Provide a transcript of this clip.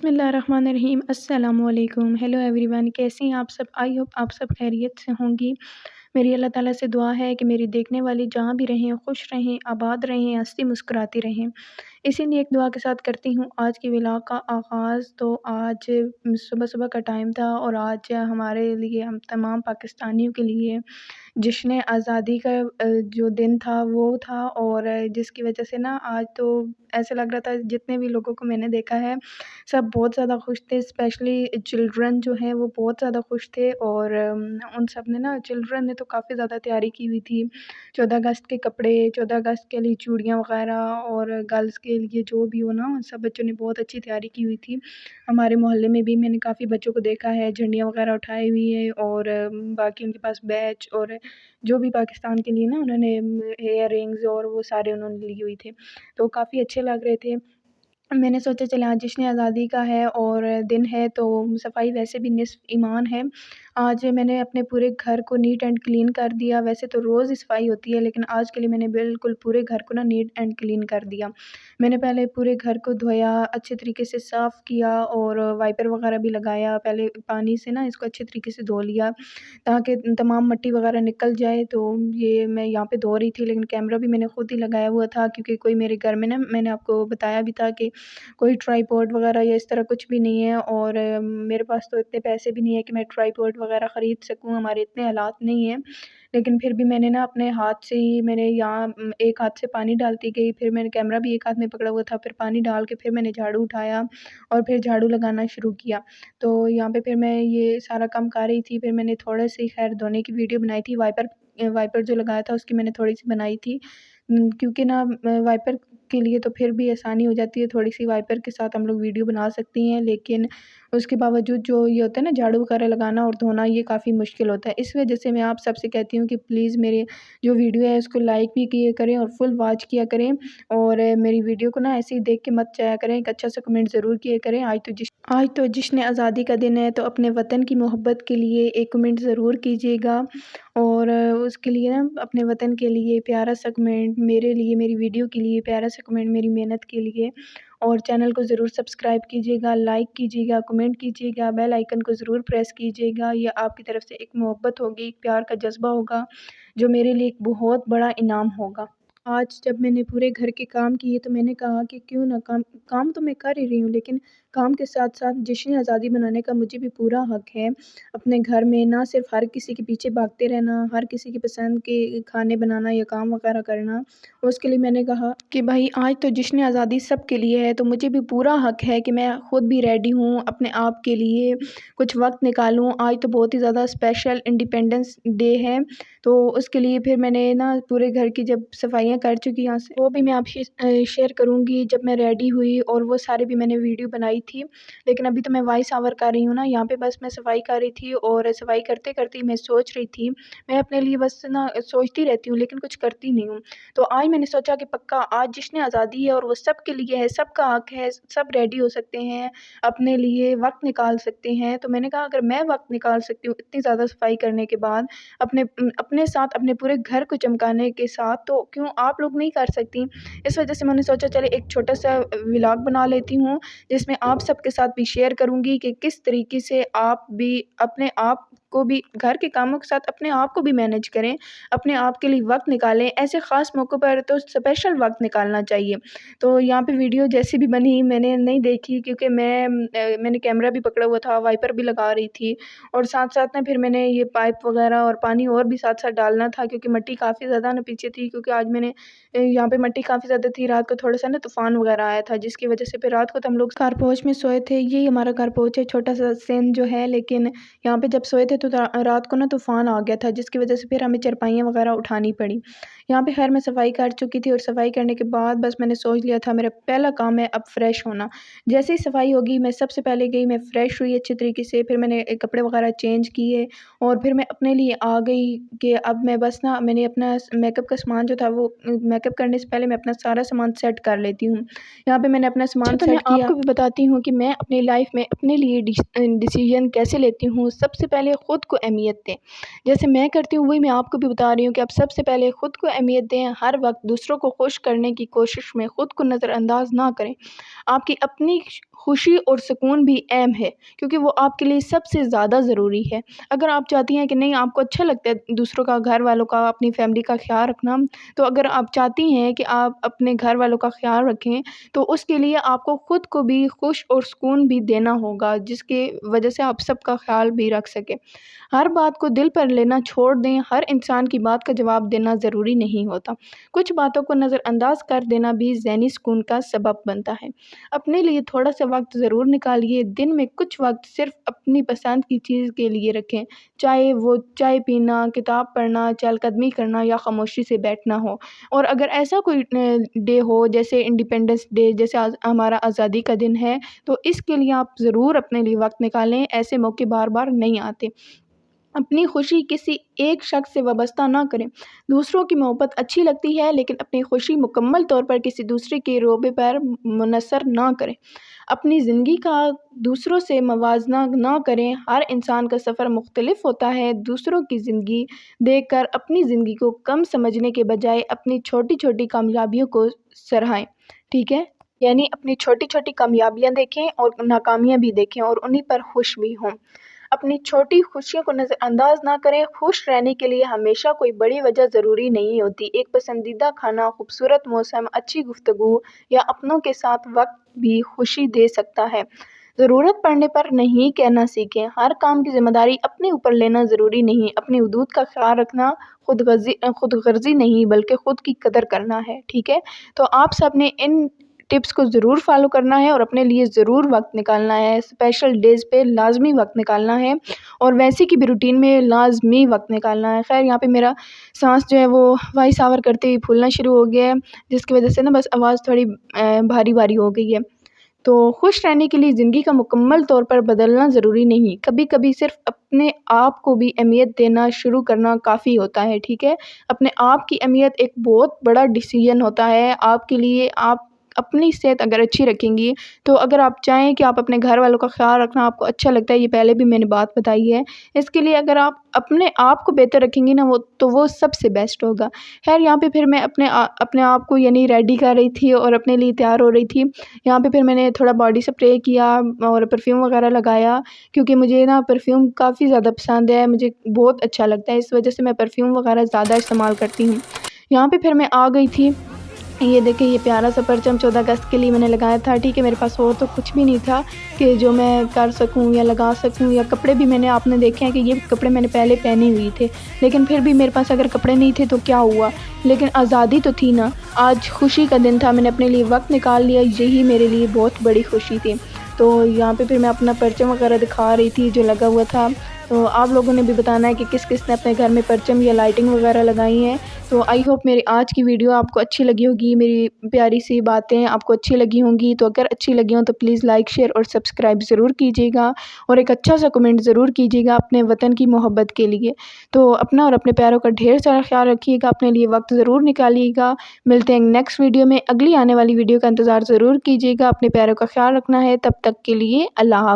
बिस्मिल्लाहिर्रहमानिर्रहीम अस्सलामुअलैकुम। Hello everyone, कैसी हैं आप सब? आई होप आप सब खैरियत से होंगी। मेरी अल्लाह ताला से दुआ है कि मेरी देखने वाली जहाँ भी रहें खुश रहें, आबाद रहें, हँसती मुस्कुराती रहें। इसी नेक दुआ के साथ करती हूँ आज की व्लॉग का आगाज़। तो आज सुबह-सुबह का टाइम था और आज हमारे लिए, हम तमाम पाकिस्तानियों के लिए जश्न आज़ादी का जो दिन था वो था। और जिसकी वजह से ना आज तो ऐसा लग रहा था, जितने भी लोगों को मैंने देखा है सब बहुत ज़्यादा खुश थे। स्पेशली चिल्ड्रन जो हैं वो बहुत ज़्यादा खुश थे। और उन सब ने ना, चिल्ड्रन ने तो काफ़ी ज़्यादा तैयारी की हुई थी। 14 अगस्त के कपड़े, 14 अगस्त के लिए चूड़ियाँ वग़ैरह, और गर्ल्स के लिए जो भी हो ना, सब बच्चों ने बहुत अच्छी तैयारी की हुई थी। हमारे मोहल्ले में भी मैंने काफ़ी बच्चों को देखा है, झंडियाँ वग़ैरह उठाई हुई है। और बाकी उनके पास बैच और जो भी पाकिस्तान के लिए ना उन्होंने इयर रिंग्स और वो सारे उन्होंने लिए हुए थे, तो काफ़ी अच्छे लग रहे थे। मैंने सोचा चलो आज जश्न आज़ादी का है और दिन है, तो सफाई वैसे भी निस्फ़ ईमान है। आज मैंने अपने पूरे घर को नीट एंड क्लीन कर दिया। वैसे तो रोज़ ही सफाई होती है, लेकिन आज के लिए मैंने बिल्कुल पूरे घर को ना नीट एंड क्लीन कर दिया। मैंने पहले पूरे घर को धोया, अच्छे तरीके से साफ़ किया और वाइपर वगैरह भी लगाया। पहले पानी से ना इसको अच्छे तरीके से धो लिया ताकि तमाम मिट्टी वगैरह निकल जाए। तो ये मैं यहाँ पे धो रही थी, लेकिन कैमरा भी मैंने खुद ही लगाया हुआ था, क्योंकि कोई मेरे घर में ना, मैंने आपको बताया भी था कि कोई ट्राइपॉड वगैरह या इस तरह कुछ भी नहीं है। और मेरे पास तो इतने पैसे भी नहीं है कि मैं ट्राइपॉड वगैरह ख़रीद सकूँ, हमारे इतने हालात नहीं हैं। लेकिन फिर भी मैंने ना अपने हाथ से ही, मैंने यहाँ एक हाथ से पानी डालती गई, फिर मैंने कैमरा भी एक हाथ में पकड़ा हुआ था, फिर पानी डाल के फिर मैंने झाड़ू उठाया और फिर झाड़ू लगाना शुरू किया। तो यहाँ पे फिर मैं ये सारा काम कर रही थी। फिर मैंने थोड़े से खैर धोने की वीडियो बनाई थी, वाइपर जो लगाया था उसकी मैंने थोड़ी-सी बनाई थी। क्योंकि ना वाइपर के लिए तो फिर भी आसानी हो जाती है, थोड़ी-सी वाइपर के साथ हम लोग वीडियो बना सकती हैं, लेकिन उसके बावजूद जो ये होता है ना, झाड़ू वगैरह लगाना और धोना, ये काफ़ी मुश्किल होता है। इस वजह से मैं आप सबसे कहती हूँ कि प्लीज़ मेरे जो वीडियो है उसको लाइक भी किया करें और फुल वॉच किया करें। और मेरी वीडियो को ना ऐसे ही देख के मत जाया करें, एक अच्छा सा कमेंट ज़रूर किया करें। आज तो जश्न आज़ादी का दिन है, तो अपने वतन की मोहब्बत के लिए एक कमेंट ज़रूर कीजिएगा। और उसके लिए ना, अपने वतन के लिए प्यारा सा कमेंट, मेरे लिए, मेरी वीडियो के लिए प्यारा सा कमेंट, मेरी मेहनत के लिए। और चैनल को ज़रूर सब्सक्राइब कीजिएगा, लाइक कीजिएगा, कमेंट कीजिएगा, बेल आइकन को ज़रूर प्रेस कीजिएगा। ये आपकी तरफ से एक मोहब्बत होगी, एक प्यार का जज़्बा होगा, जो मेरे लिए एक बहुत बड़ा इनाम होगा। आज जब मैंने पूरे घर के काम किए, तो मैंने कहा कि क्यों ना, काम काम तो मैं कर ही रही हूँ, लेकिन काम के साथ-साथ जश्न आज़ादी मनाने का मुझे भी पूरा हक है। अपने घर में ना सिर्फ़ हर किसी के पीछे भागते रहना, हर किसी की पसंद के खाने बनाना या काम वग़ैरह करना। उसके लिए मैंने कहा कि भाई आज तो जश्न आज़ादी सबके लिए है, तो मुझे भी पूरा हक है कि मैं खुद भी रेडी हूँ अपने आप के लिए कुछ वक़्त निकालूँ। आज तो बहुत ही ज़्यादा स्पेशल इंडिपेंडेंस डे है, तो उसके लिए फिर मैंने ना पूरे घर की जब सफाइयाँ कर चुकी यहाँ से, वो भी मैं आपसे शेयर करूँगी जब मैं रेडी हुई, और वो सारी भी मैंने वीडियो बनाई थी। लेकिन अभी तो मैं वॉइस ओवर कर रही हूँ ना, यहाँ पे बस मैं सफाई कर रही थी, और सफाई करते-करते मैं सोच रही थी। मैं अपने लिए बस ना सोचती रहती हूँ, लेकिन कुछ करती नहीं हूँ। तो आज मैंने सोचा कि पक्का आज जश्न आज़ादी है और वो सबके लिए है, सबका हक है, सब रेडी हो सकते हैं, अपने लिए वक़्त निकाल सकते हैं। तो मैंने कहा अगर मैं वक़्त निकाल सकती हूँ इतनी ज़्यादा सफाई करने के बाद, अपने साथ अपने पूरे घर को चमकाने के साथ, तो क्यों आप लोग नहीं कर सकती? इस वजह से मैंने सोचा चलो एक छोटा-सा व्लॉग बना लेती हूँ, जिसमें आप सबके साथ भी शेयर करूँगी कि किस तरीके से आप भी अपने आप को भी, घर के कामों के साथ अपने आप को भी मैनेज करें, अपने आप के लिए वक़्त निकालें। ऐसे ख़ास मौक़ों पर तो स्पेशल वक़्त निकालना चाहिए। तो यहाँ पे वीडियो जैसी भी बनी मैंने नहीं देखी, क्योंकि मैंने कैमरा भी पकड़ा हुआ था, वाइपर भी लगा रही थी, और साथ-साथ ना फिर मैंने ये पाइप वग़ैरह और पानी और भी साथ-साथ डालना था, क्योंकि मिट्टी काफ़ी ज़्यादा ना पीछे थी, क्योंकि आज मैंने यहाँ पे मिट्टी काफ़ी ज़्यादा थी। रात को थोड़ा-सा ना तूफ़ान वग़ैरह आया था, जिसकी वजह से फिर रात को तो हम लोग कारपोच में सोए थे। यही हमारा कारपोच है, छोटा-सा सेन जो है, लेकिन यहाँ पे जब सोए थे तो रात को ना तूफ़ान आ गया था, जिसकी वजह से फिर हमें चारपाइयाँ वग़ैरह उठानी पड़ी। यहाँ पे खैर मैं सफाई कर चुकी थी, और सफाई करने के बाद बस मैंने सोच लिया था मेरा पहला काम है अब फ्रेश होना। जैसे ही सफाई होगी, मैं सबसे पहले गई, मैं फ्रेश हुई अच्छे तरीके से, फिर मैंने कपड़े वग़ैरह चेंज किए, और फिर मैं अपने लिए आ गई कि अब मैं बस ना, मैंने अपना मेकअप का सामान जो था वो, मेकअप करने से पहले मैं अपना सारा सामान सेट कर लेती हूँ। यहाँ पे मैंने अपना सामान तो मैं सेट किया। आपको भी बताती हूँ कि मैं अपनी लाइफ में अपने लिए डिसीजन कैसे लेती हूँ। सबसे पहले ख़ुद को अहमियत दें। जैसे मैं करती हूँ वही मैं आपको भी बता रही हूँ कि आप सबसे पहले ख़ुद को अहमियत दें। हर वक्त दूसरों को खुश करने की कोशिश में ख़ुद को नज़रअंदाज ना करें। आपकी अपनी खुशी और सुकून भी अहम है, क्योंकि वो आपके लिए सबसे ज़्यादा ज़रूरी है। अगर आप चाहती हैं कि नहीं, आपको अच्छा लगता है दूसरों का, घर वालों का, अपनी फैमिली का ख़्याल रखना, तो अगर आप चाहती हैं कि आप अपने घर वालों का ख़्याल रखें, तो उसके लिए आपको ख़ुद को भी खुश और सुकून भी देना होगा, जिसकी वजह से आप सबका ख़्याल भी रख सकें। हर बात को दिल पर लेना छोड़ दें। हर इंसान की बात का जवाब देना ज़रूरी नहीं होता। कुछ बातों को नज़रअंदाज कर देना भी ज़हनी सुकून का सबब बनता है। अपने लिए थोड़ा सा वक्त ज़रूर निकालिए। दिन में कुछ वक्त सिर्फ अपनी पसंद की चीज़ के लिए रखें, चाहे वो चाय पीना, किताब पढ़ना, चहलकदमी करना या खामोशी से बैठना हो। और अगर ऐसा कोई डे हो, जैसे इंडिपेंडेंस डे, जैसे आज हमारा आज़ादी का दिन है, तो इसके लिए आप ज़रूर अपने लिए वक्त निकालें। ऐसे मौके बार बार नहीं आते। अपनी खुशी किसी एक शख्स से वाबस्ता ना करें। दूसरों की मोहब्बत अच्छी लगती है, लेकिन अपनी खुशी मुकम्मल तौर पर किसी दूसरे के रोबे पर मुनसर ना करें। अपनी ज़िंदगी का दूसरों से मवाजना ना करें। हर इंसान का सफ़र मुख्तलिफ होता है। दूसरों की ज़िंदगी देखकर अपनी ज़िंदगी को कम समझने के बजाय अपनी छोटी छोटी कामयाबियों को सराहें। ठीक है, यानी अपनी छोटी छोटी कामयाबियाँ देखें और नाकामियाँ भी देखें और उन्हीं पर खुश भी हों। अपनी छोटी खुशियों को नज़रअंदाज ना करें। खुश रहने के लिए हमेशा कोई बड़ी वजह ज़रूरी नहीं होती। एक पसंदीदा खाना, खूबसूरत मौसम, अच्छी गुफ्तगू या अपनों के साथ वक्त भी खुशी दे सकता है। ज़रूरत पड़ने पर नहीं कहना सीखें। हर काम की ज़िम्मेदारी अपने ऊपर लेना ज़रूरी नहीं। अपनी हदूद का ख़्याल रखना खुदगर्ज़ी नहीं, बल्कि ख़ुद की कदर करना है। ठीक है, तो आप सब ने इन टिप्स को ज़रूर फॉलो करना है और अपने लिए ज़रूर वक्त निकालना है। स्पेशल डेज़ पे लाजमी वक्त निकालना है और वैसे की भी रूटीन में लाजमी वक्त निकालना है। खैर, यहाँ पे मेरा सांस जो है वो वॉइस ओवर करते ही फूलना शुरू हो गया है, जिसकी वजह से ना बस आवाज़ थोड़ी भारी भारी हो गई है। तो खुश रहने के लिए ज़िंदगी का मुकम्मल तौर पर बदलना ज़रूरी नहीं। कभी कभी सिर्फ अपने आप को भी अहमियत देना शुरू करना काफ़ी होता है। ठीक है, अपने आप की अहमियत एक बहुत बड़ा डिसीजन होता है आपके लिए। आप अपनी सेहत अगर अच्छी रखेंगी, तो अगर आप चाहें कि आप अपने घर वालों का ख़्याल रखना आपको अच्छा लगता है, ये पहले भी मैंने बात बताई है। इसके लिए अगर आप अपने आप को बेहतर रखेंगी ना, वो सबसे बेस्ट होगा। खैर, यहाँ पे फिर मैं अपने आप को यानी रेडी कर रही थी और अपने लिए तैयार हो रही थी। यहाँ पे फिर मैंने थोड़ा बॉडी स्प्रे किया और परफ्यूम वगैरह लगाया, क्योंकि मुझे ना परफ्यूम काफ़ी ज़्यादा पसंद है, मुझे बहुत अच्छा लगता है। इस वजह से मैं परफ्यूम वगैरह ज़्यादा इस्तेमाल करती हूँ। यहाँ पे फिर मैं आ गई थी। ये देखिए, ये प्यारा सा परचम 14 अगस्त के लिए मैंने लगाया था। ठीक है, मेरे पास और तो कुछ भी नहीं था कि जो मैं कर सकूं या लगा सकूं, या कपड़े भी आपने देखे हैं कि ये कपड़े मैंने पहले पहने हुए थे, लेकिन फिर भी मेरे पास अगर कपड़े नहीं थे तो क्या हुआ, लेकिन आज़ादी तो थी ना। आज खुशी का दिन था, मैंने अपने लिए वक्त निकाल लिया, यही मेरे लिए बहुत बड़ी खुशी थी। तो यहाँ पे फिर मैं अपना परचम वगैरह दिखा रही थी जो लगा हुआ था। तो आप लोगों ने भी बताना है कि किस किस ने अपने घर में परचम या लाइटिंग वगैरह लगाई हैं। तो आई होप मेरी आज की वीडियो आपको अच्छी लगी होगी, मेरी प्यारी सी बातें आपको अच्छी लगी होंगी। तो अगर अच्छी लगी हो तो प्लीज़ लाइक, शेयर और सब्सक्राइब ज़रूर कीजिएगा और एक अच्छा सा कमेंट ज़रूर कीजिएगा अपने वतन की मोहब्बत के लिए। तो अपना और अपने प्यारों का ढेर सारा ख्याल रखिएगा, अपने लिए वक्त ज़रूर निकालिएगा। मिलते हैं नेक्स्ट वीडियो में। अगली आने वाली वीडियो का इंतज़ार ज़रूर कीजिएगा। अपने प्यारों का ख्याल रखना है। तब तक के लिए अल्लाह हाफ़िज़।